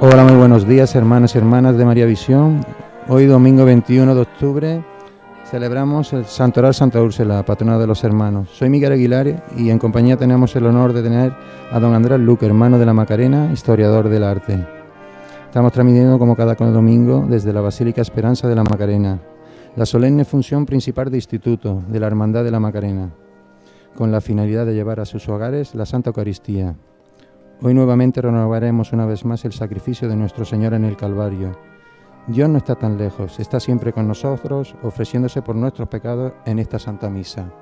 Hola, muy buenos días, hermanos y hermanas de María Visión. Hoy, domingo 21 de octubre, celebramos el Santoral Santa Úrsula, patrona de los hermanos. Soy Miguel Aguilar y en compañía tenemos el honor de tener a don Andrés Luque, hermano de la Macarena, historiador del arte. Estamos transmitiendo como cada domingo desde la Basílica Esperanza de la Macarena, la solemne función principal de Instituto de la Hermandad de la Macarena, con la finalidad de llevar a sus hogares la Santa Eucaristía. Hoy nuevamente renovaremos una vez más el sacrificio de nuestro Señor en el Calvario. Dios no está tan lejos, está siempre con nosotros, ofreciéndose por nuestros pecados en esta Santa Misa.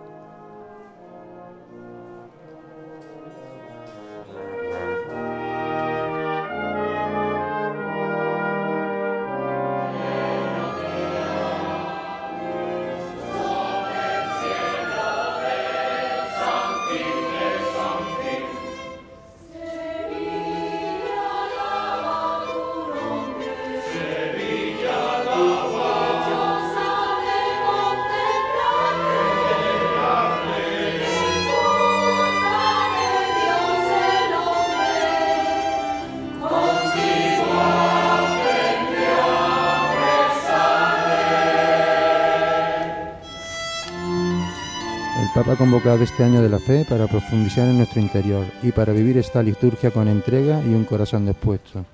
El Papa ha convocado este año de la fe para profundizar en nuestro interior y para vivir esta liturgia con entrega y un corazón dispuesto.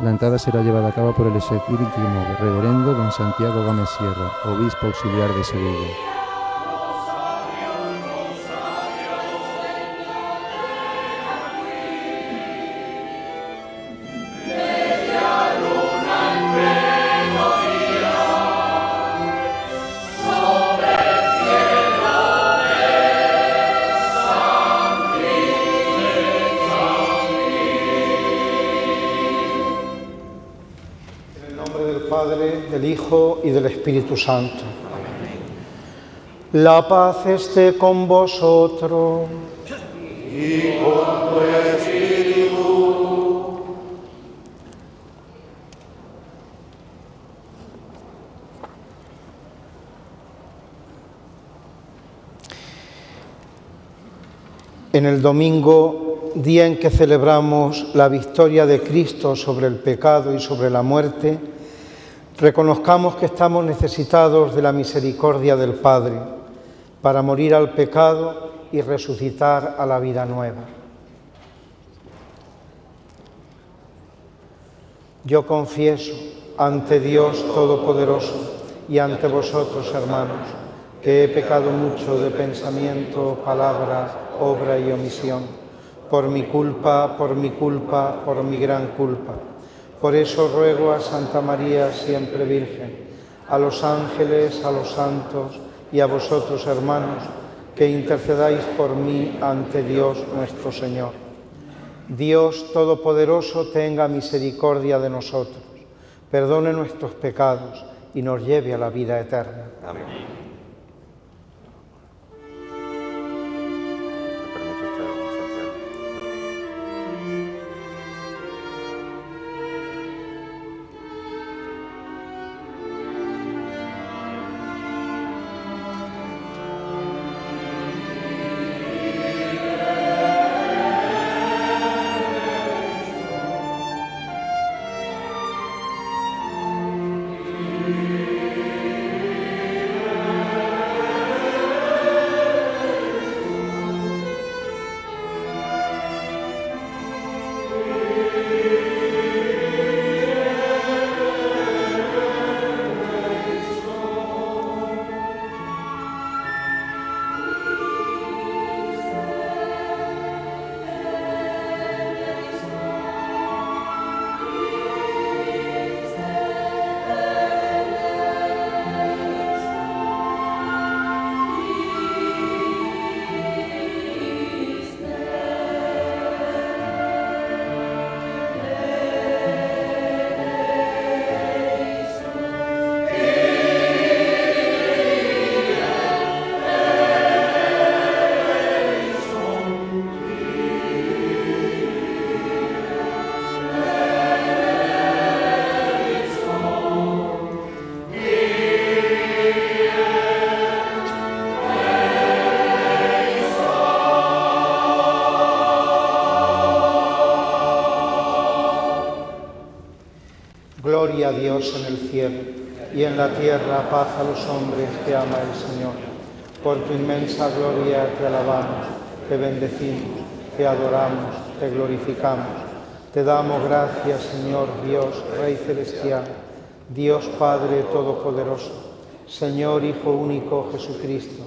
La entrada será llevada a cabo por el excelentísimo reverendo don Santiago Gómez Sierra, obispo auxiliar de Sevilla. Del Hijo y del Espíritu Santo. La paz esté con vosotros. Y con tu espíritu. En el domingo, día en que celebramos la victoria de Cristo sobre el pecado y sobre la muerte, reconozcamos que estamos necesitados de la misericordia del Padre para morir al pecado y resucitar a la vida nueva. Yo confieso ante Dios Todopoderoso y ante vosotros, hermanos, que he pecado mucho de pensamiento, palabra, obra y omisión, por mi culpa, por mi gran culpa. Por eso ruego a Santa María, siempre Virgen, a los ángeles, a los santos y a vosotros, hermanos, que intercedáis por mí ante Dios nuestro Señor. Dios Todopoderoso tenga misericordia de nosotros, perdone nuestros pecados y nos lleve a la vida eterna. Amén. Gloria a Dios en el cielo, y en la tierra paz a los hombres que ama el Señor. Por tu inmensa gloria te alabamos, te bendecimos, te adoramos, te glorificamos. Te damos gracias, Señor Dios, Rey celestial, Dios Padre todopoderoso, Señor Hijo único Jesucristo,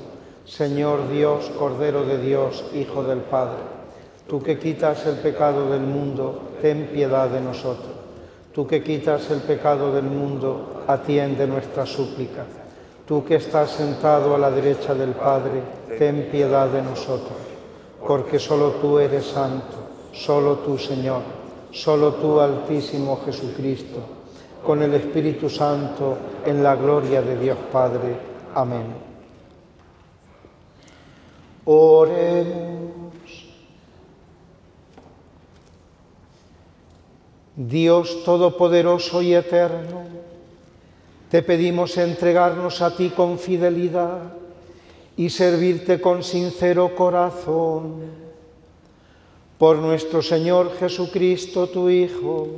Señor Dios, Cordero de Dios, Hijo del Padre. Tú que quitas el pecado del mundo, ten piedad de nosotros. Tú que quitas el pecado del mundo, atiende nuestra súplica. Tú que estás sentado a la derecha del Padre, ten piedad de nosotros. Porque solo tú eres santo, solo tú, Señor, solo tú, Altísimo Jesucristo, con el Espíritu Santo, en la gloria de Dios Padre. Amén. Oremos. Dios Todopoderoso y Eterno, te pedimos entregarnos a ti con fidelidad y servirte con sincero corazón. Por nuestro Señor Jesucristo, tu Hijo,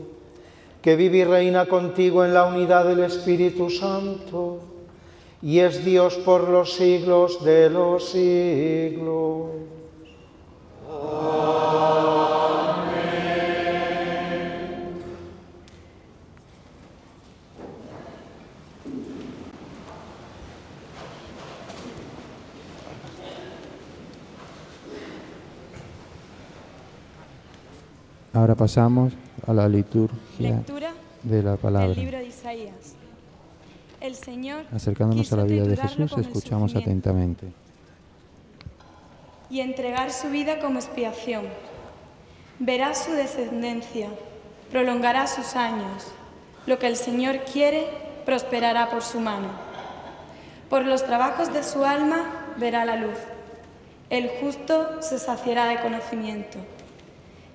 que vive y reina contigo en la unidad del Espíritu Santo, y es Dios por los siglos de los siglos. Ahora pasamos a la liturgia Lectura de la palabra. del libro de Isaías. El Señor, Acercándonos a la vida de Jesús, escuchamos atentamente. Y entregar su vida como expiación. Verá su descendencia, prolongará sus años. Lo que el Señor quiere, prosperará por su mano. Por los trabajos de su alma verá la luz. El justo se saciará de conocimiento.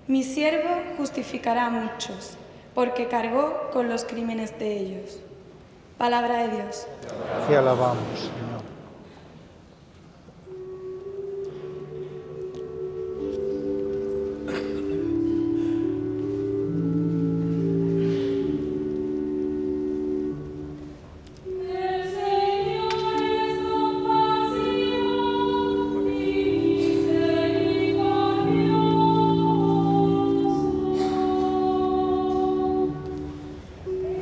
Mi siervo justificará a muchos, porque cargó con los crímenes de ellos. Palabra de Dios. Te alabamos, Señor.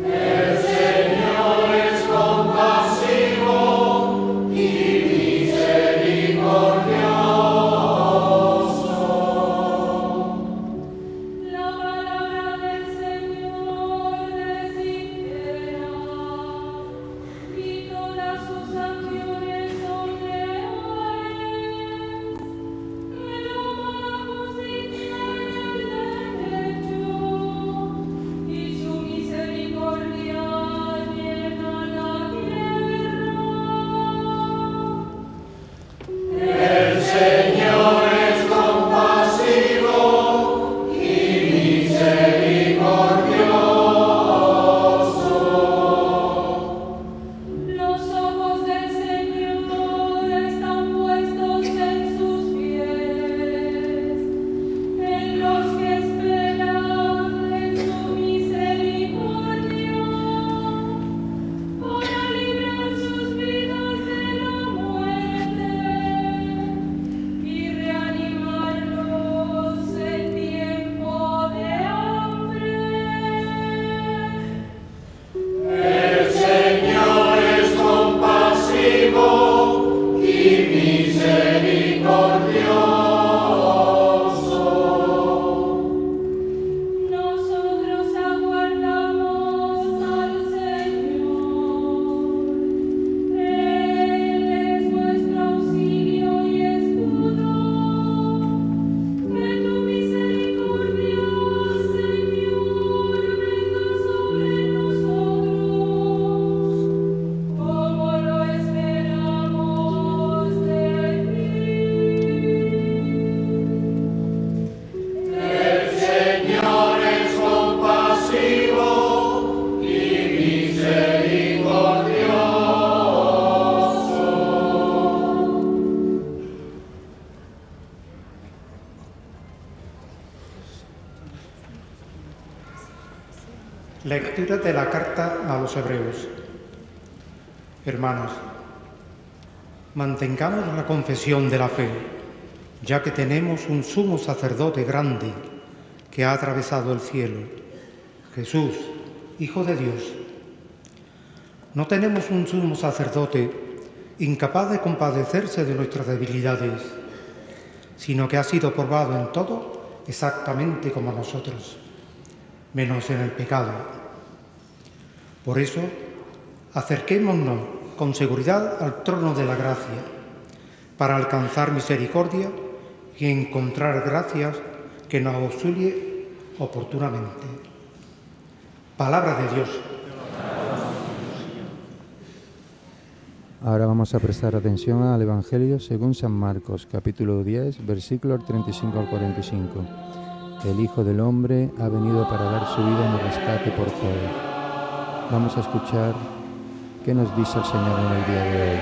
El Señor es compasivo Lectura de la carta a los Hebreos. Hermanos, mantengamos la confesión de la fe, ya que tenemos un sumo sacerdote grande que ha atravesado el cielo, Jesús, Hijo de Dios. No tenemos un sumo sacerdote incapaz de compadecerse de nuestras debilidades, sino que ha sido probado en todo exactamente como nosotros, menos en el pecado. Por eso, acerquémonos con seguridad al trono de la gracia, para alcanzar misericordia y encontrar gracias que nos auxilie oportunamente. Palabra de Dios. Ahora vamos a prestar atención al Evangelio según San Marcos, capítulo 10, versículos 35 al 45. El Hijo del Hombre ha venido para dar su vida en el rescate por todos. Vamos a escuchar qué nos dice el Señor en el día de hoy.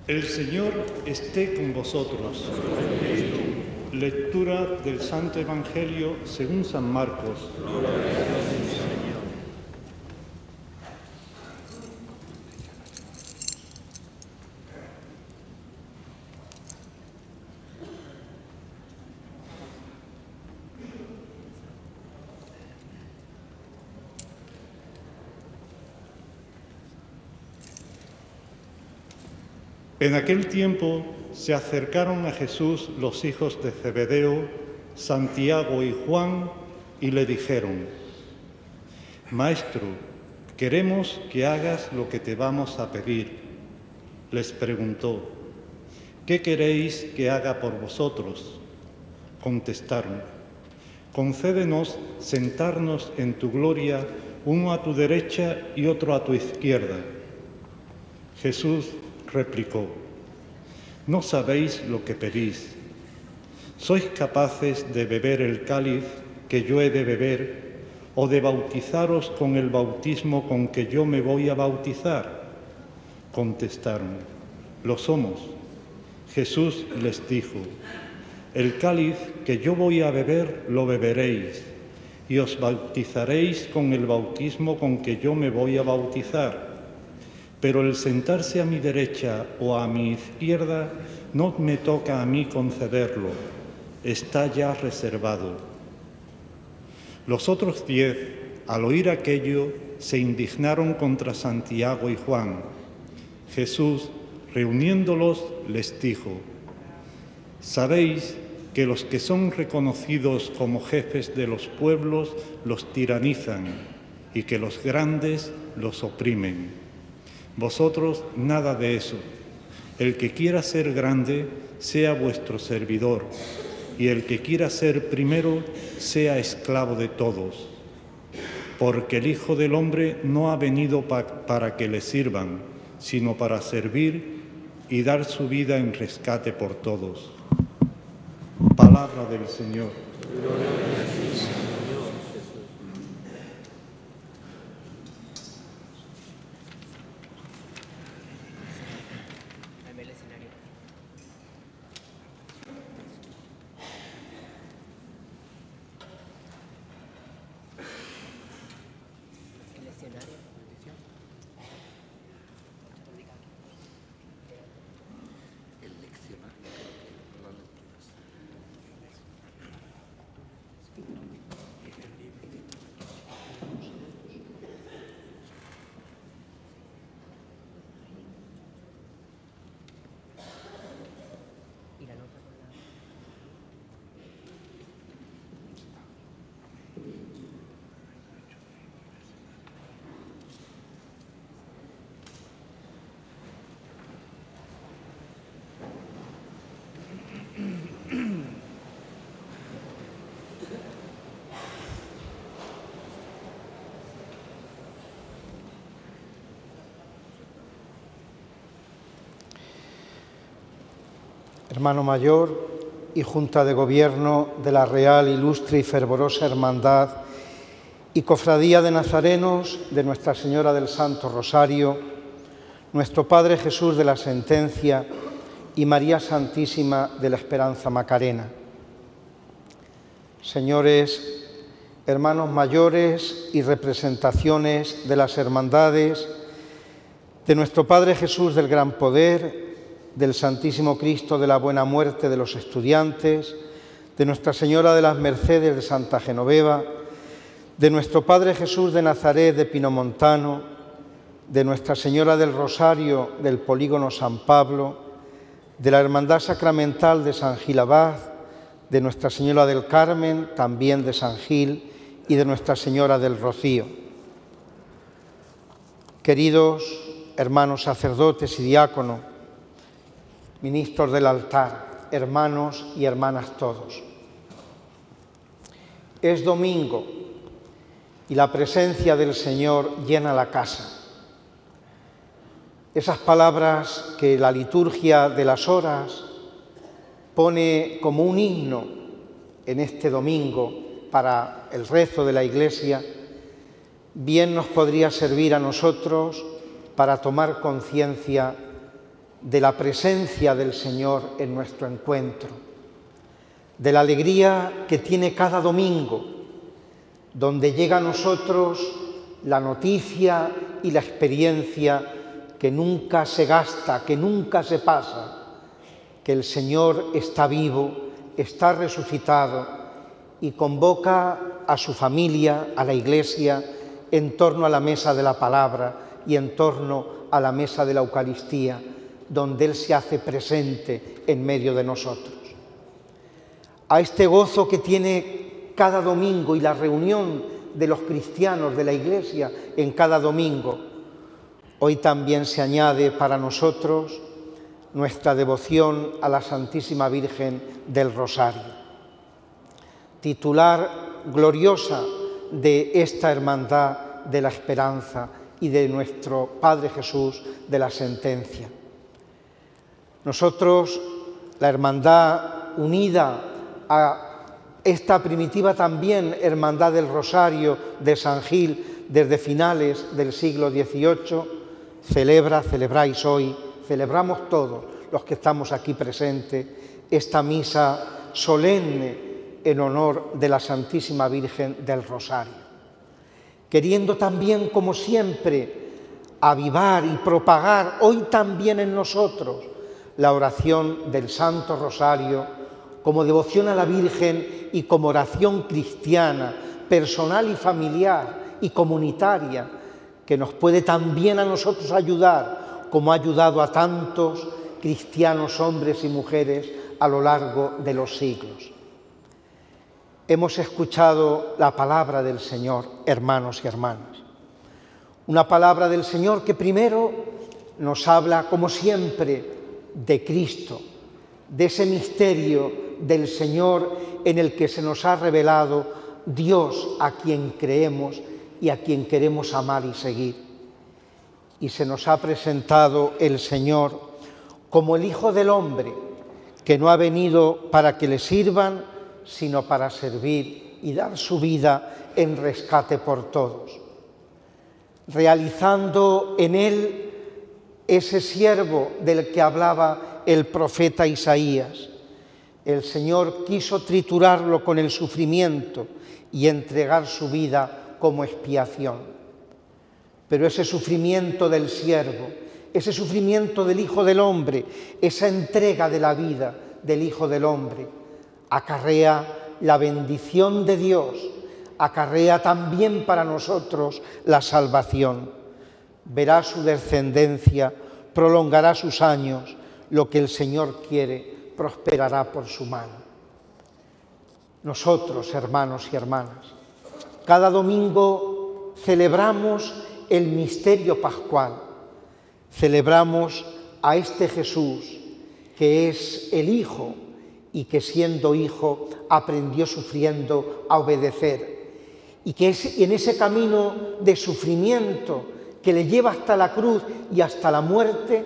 El Señor esté con vosotros. Lectura del Santo Evangelio según San Marcos. En aquel tiempo se acercaron a Jesús los hijos de Zebedeo, Santiago y Juan, y le dijeron: «Maestro, queremos que hagas lo que te vamos a pedir». Les preguntó: «¿Qué queréis que haga por vosotros?». Contestaron: «Concédenos sentarnos en tu gloria, uno a tu derecha y otro a tu izquierda». Jesús replicó: «No sabéis lo que pedís. ¿Sois capaces de beber el cáliz que yo he de beber o de bautizaros con el bautismo con que yo me voy a bautizar?». Contestaron: «Lo somos». Jesús les dijo: «El cáliz que yo voy a beber lo beberéis y os bautizaréis con el bautismo con que yo me voy a bautizar. Pero el sentarse a mi derecha o a mi izquierda no me toca a mí concederlo, está ya reservado». Los otros 10, al oír aquello, se indignaron contra Santiago y Juan. Jesús, reuniéndolos, les dijo: «Sabéis que los que son reconocidos como jefes de los pueblos los tiranizan y que los grandes los oprimen. Vosotros nada de eso. El que quiera ser grande, sea vuestro servidor, y el que quiera ser primero, sea esclavo de todos. Porque el Hijo del Hombre no ha venido para que le sirvan, sino para servir y dar su vida en rescate por todos». Palabra del Señor. hermano mayor y Junta de Gobierno de la Real, Ilustre y Fervorosa Hermandad y Cofradía de Nazarenos de Nuestra Señora del Santo Rosario, nuestro Padre Jesús de la Sentencia y María Santísima de la Esperanza Macarena. Señores, hermanos mayores y representaciones de las hermandades, de nuestro Padre Jesús del Gran Poder, del Santísimo Cristo de la Buena Muerte de los Estudiantes, de Nuestra Señora de las Mercedes de Santa Genoveva, de nuestro Padre Jesús de Nazaret de Pinomontano, de Nuestra Señora del Rosario del Polígono San Pablo, de la Hermandad Sacramental de San Gil Abad, de Nuestra Señora del Carmen, también de San Gil, y de Nuestra Señora del Rocío. Queridos hermanos sacerdotes y diáconos, ministros del altar, hermanos y hermanas todos. Es domingo y la presencia del Señor llena la casa. Esas palabras que la liturgia de las horas pone como un himno en este domingo para el rezo de la Iglesia, bien nos podría servir a nosotros para tomar conciencia de la presencia del Señor en nuestro encuentro, de la alegría que tiene cada domingo, donde llega a nosotros la noticia y la experiencia que nunca se gasta, que nunca se pasa, que el Señor está vivo, está resucitado y convoca a su familia, a la Iglesia, en torno a la mesa de la palabra y en torno a la mesa de la Eucaristía, donde Él se hace presente en medio de nosotros. A este gozo que tiene cada domingo y la reunión de los cristianos de la Iglesia en cada domingo, hoy también se añade para nosotros nuestra devoción a la Santísima Virgen del Rosario, titular gloriosa de esta hermandad de la esperanza y de nuestro Padre Jesús de la Sentencia. Nosotros, la hermandad unida a esta primitiva también hermandad del Rosario de San Gil desde finales del siglo XVIII, celebráis hoy, celebramos todos los que estamos aquí presentes, esta misa solemne en honor de la Santísima Virgen del Rosario, queriendo también, como siempre, avivar y propagar hoy también en nosotros la oración del Santo Rosario como devoción a la Virgen y como oración cristiana, personal y familiar y comunitaria, que nos puede también a nosotros ayudar, como ha ayudado a tantos cristianos, hombres y mujeres, a lo largo de los siglos. Hemos escuchado la palabra del Señor, hermanos y hermanas. Una palabra del Señor que primero nos habla, como siempre, de Cristo, de ese misterio del Señor en el que se nos ha revelado Dios a quien creemos y a quien queremos amar y seguir. Y se nos ha presentado el Señor como el Hijo del Hombre, que no ha venido para que le sirvan, sino para servir y dar su vida en rescate por todos, realizando en Él ese siervo del que hablaba el profeta Isaías. El Señor quiso triturarlo con el sufrimiento y entregar su vida como expiación. Pero ese sufrimiento del siervo, ese sufrimiento del Hijo del Hombre, esa entrega de la vida del Hijo del Hombre, acarrea la bendición de Dios, acarrea también para nosotros la salvación. Verá su descendencia, prolongará sus años, lo que el Señor quiere prosperará por su mano. Nosotros, hermanos y hermanas, cada domingo celebramos el misterio pascual, celebramos a este Jesús que es el Hijo y que siendo Hijo aprendió sufriendo a obedecer, y que es en ese camino de sufrimiento que le lleva hasta la cruz y hasta la muerte,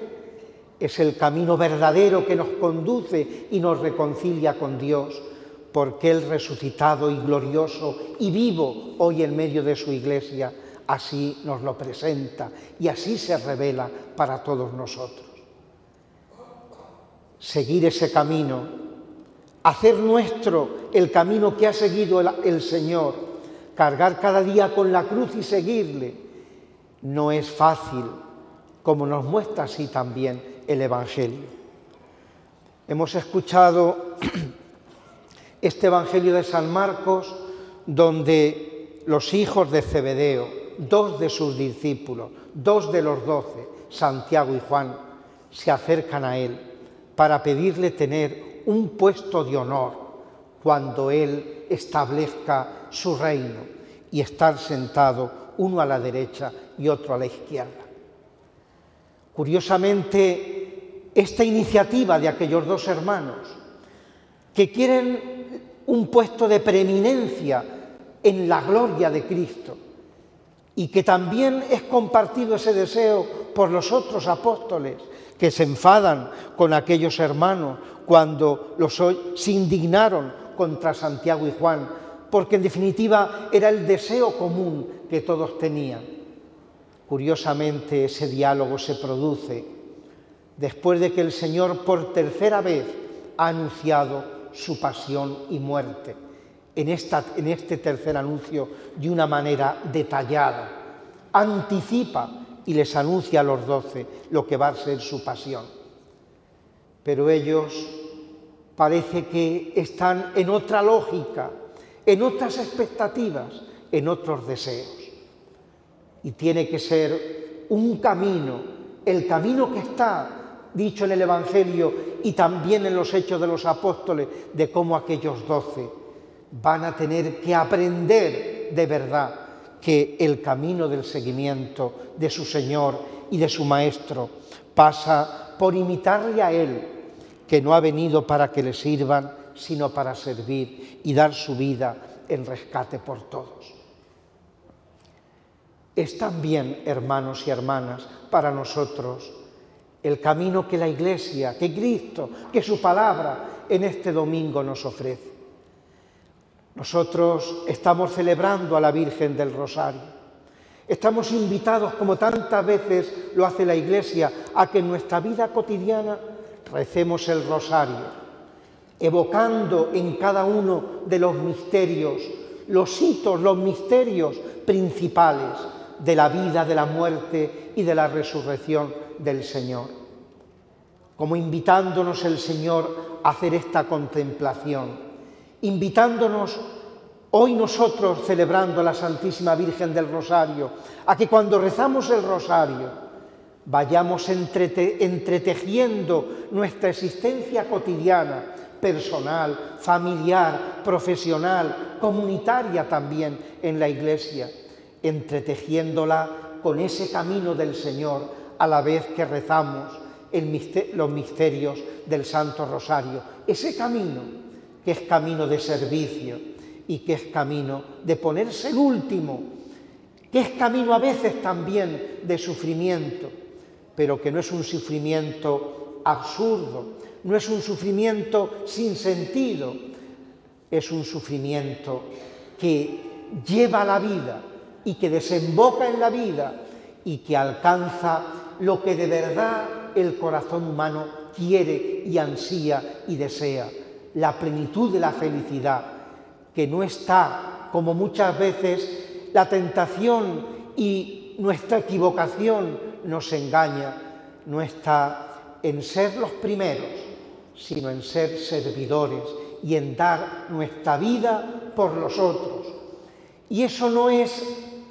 es el camino verdadero que nos conduce y nos reconcilia con Dios, porque Él resucitado y glorioso y vivo hoy en medio de su Iglesia, así nos lo presenta y así se revela para todos nosotros. Seguir ese camino, hacer nuestro el camino que ha seguido el Señor, cargar cada día con la cruz y seguirle, no es fácil, como nos muestra así también el Evangelio. Hemos escuchado este Evangelio de San Marcos, donde los hijos de Zebedeo, dos de sus discípulos, dos de los 12, Santiago y Juan, se acercan a él para pedirle tener un puesto de honor cuando él establezca su reino y estar sentado uno a la derecha y otro a la izquierda. Curiosamente, esta iniciativa de aquellos dos hermanos que quieren un puesto de preeminencia en la gloria de Cristo y que también es compartido ese deseo por los otros apóstoles que se enfadan con aquellos hermanos cuando se indignaron contra Santiago y Juan, porque en definitiva era el deseo común que todos tenían. Curiosamente, ese diálogo se produce después de que el Señor por tercera vez ha anunciado su pasión y muerte, en este tercer anuncio de una manera detallada. Anticipa y les anuncia a los 12 lo que va a ser su pasión. Pero ellos parece que están en otra lógica, en otras expectativas, en otros deseos. Y tiene que ser un camino, el camino que está dicho en el Evangelio y también en los Hechos de los Apóstoles, de cómo aquellos 12 van a tener que aprender de verdad que el camino del seguimiento de su Señor y de su Maestro pasa por imitarle a Él, que no ha venido para que le sirvan, sino para servir y dar su vida en rescate por todos. Es también, hermanos y hermanas, para nosotros el camino que la Iglesia, que Cristo, que su palabra en este domingo nos ofrece. Nosotros estamos celebrando a la Virgen del Rosario. Estamos invitados, como tantas veces lo hace la Iglesia, a que en nuestra vida cotidiana recemos el Rosario, evocando en cada uno de los misterios, los hitos, los misterios principales de la vida, de la muerte y de la resurrección del Señor. Como invitándonos el Señor a hacer esta contemplación, invitándonos hoy nosotros celebrando a la Santísima Virgen del Rosario, a que cuando rezamos el Rosario vayamos entretejiendo nuestra existencia cotidiana, personal, familiar, profesional, comunitaria también en la Iglesia, entretejiéndola con ese camino del Señor a la vez que rezamos los misterios del Santo Rosario. Ese camino que es camino de servicio y que es camino de ponerse el último, que es camino a veces también de sufrimiento, pero que no es un sufrimiento absurdo, no es un sufrimiento sin sentido, es un sufrimiento que lleva a la vida y que desemboca en la vida y que alcanza lo que de verdad el corazón humano quiere y ansía y desea, la plenitud de la felicidad, que no está, como muchas veces la tentación y nuestra equivocación nos engaña, no está en ser los primeros, sino en ser servidores y en dar nuestra vida por los otros. Y eso no es,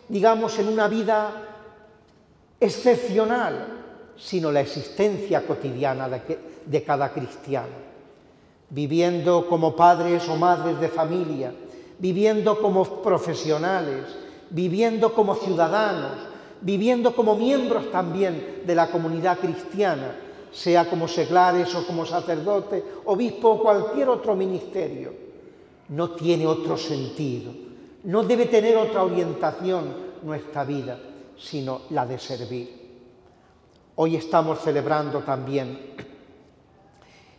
digamos, en una vida excepcional, sino la existencia cotidiana de cada cristiano. Viviendo como padres o madres de familia, viviendo como profesionales, viviendo como ciudadanos, viviendo como miembros también de la comunidad cristiana, sea como seglares o como sacerdote, obispo o cualquier otro ministerio, no tiene otro sentido, no debe tener otra orientación nuestra vida, sino la de servir. Hoy estamos celebrando también,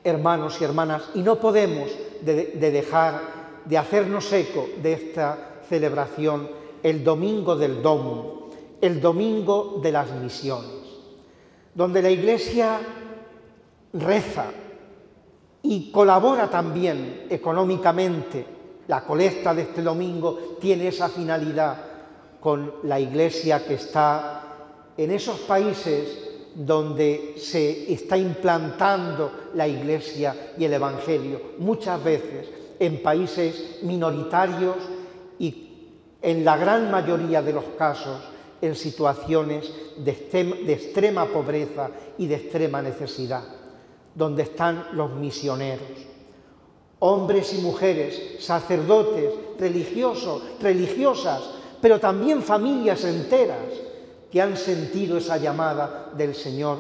hermanos y hermanas, y no podemos dejar de hacernos eco de esta celebración, el Domingo del Domum, el Domingo de las Misiones, donde la Iglesia reza y colabora también económicamente. La colecta de este domingo tiene esa finalidad con la Iglesia que está en esos países donde se está implantando la Iglesia y el Evangelio, muchas veces en países minoritarios y en la gran mayoría de los casos en situaciones de extrema pobreza y de extrema necesidad, donde están los misioneros, hombres y mujeres, sacerdotes, religiosos, religiosas, pero también familias enteras que han sentido esa llamada del Señor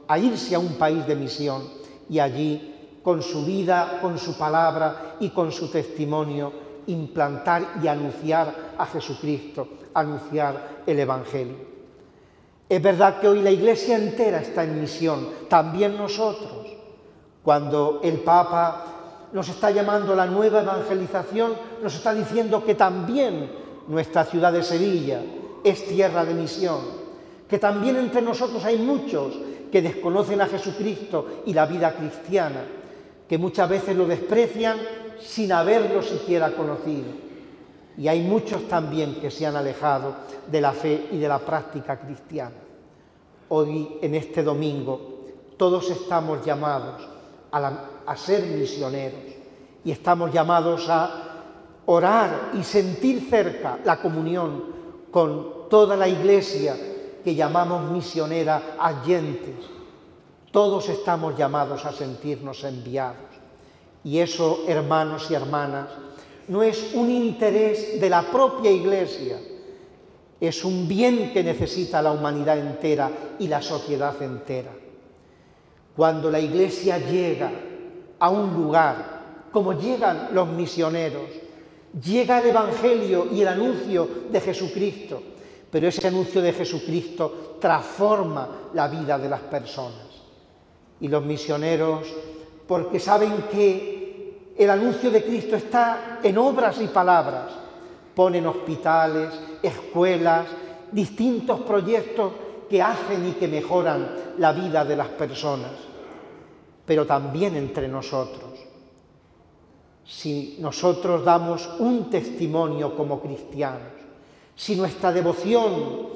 a irse a un país de misión y allí, con su vida, con su palabra y con su testimonio, implantar y anunciar a Jesucristo, anunciar el Evangelio. Es verdad que hoy la Iglesia entera está en misión, también nosotros. Cuando el Papa nos está llamando a la nueva evangelización, nos está diciendo que también nuestra ciudad de Sevilla es tierra de misión, que también entre nosotros hay muchos que desconocen a Jesucristo y la vida cristiana, que muchas veces lo desprecian sin haberlo siquiera conocido. Y hay muchos también que se han alejado de la fe y de la práctica cristiana. Hoy, en este domingo, todos estamos llamados a ser misioneros y estamos llamados a orar y sentir cerca la comunión con toda la Iglesia que llamamos misionera agentes. Todos estamos llamados a sentirnos enviados. Y eso, hermanos y hermanas, no es un interés de la propia Iglesia, es un bien que necesita la humanidad entera y la sociedad entera. Cuando la Iglesia llega a un lugar, como llegan los misioneros, llega el Evangelio y el anuncio de Jesucristo, pero ese anuncio de Jesucristo transforma la vida de las personas. Y los misioneros, porque saben que el anuncio de Cristo está en obras y palabras, ponen hospitales, escuelas, distintos proyectos que hacen y que mejoran la vida de las personas, pero también entre nosotros. Si nosotros damos un testimonio como cristianos, si nuestra devoción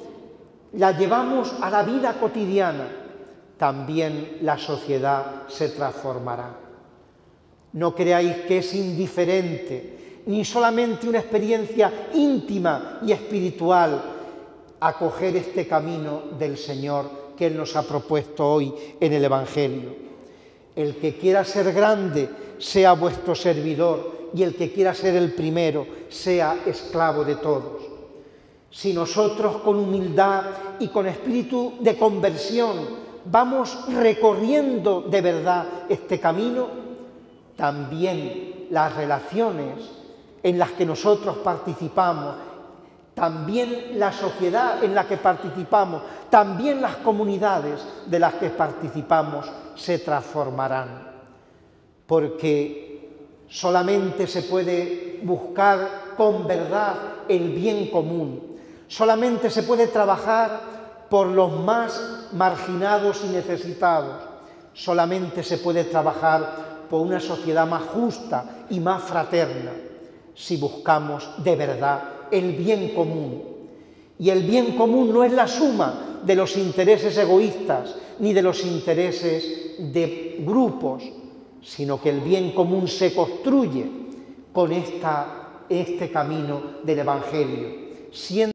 la llevamos a la vida cotidiana, también la sociedad se transformará. No creáis que es indiferente, ni solamente una experiencia íntima y espiritual, acoger este camino del Señor que Él nos ha propuesto hoy en el Evangelio. El que quiera ser grande, sea vuestro servidor, y el que quiera ser el primero, sea esclavo de todos. Si nosotros con humildad y con espíritu de conversión vamos recorriendo de verdad este camino, también las relaciones en las que nosotros participamos, también la sociedad en la que participamos, también las comunidades de las que participamos se transformarán. Porque solamente se puede buscar con verdad el bien común. Solamente se puede trabajar por los más marginados y necesitados. Solamente se puede trabajar por una sociedad más justa y más fraterna si buscamos de verdad el bien común. Y el bien común no es la suma de los intereses egoístas ni de los intereses de grupos, sino que el bien común se construye con este camino del Evangelio, siendo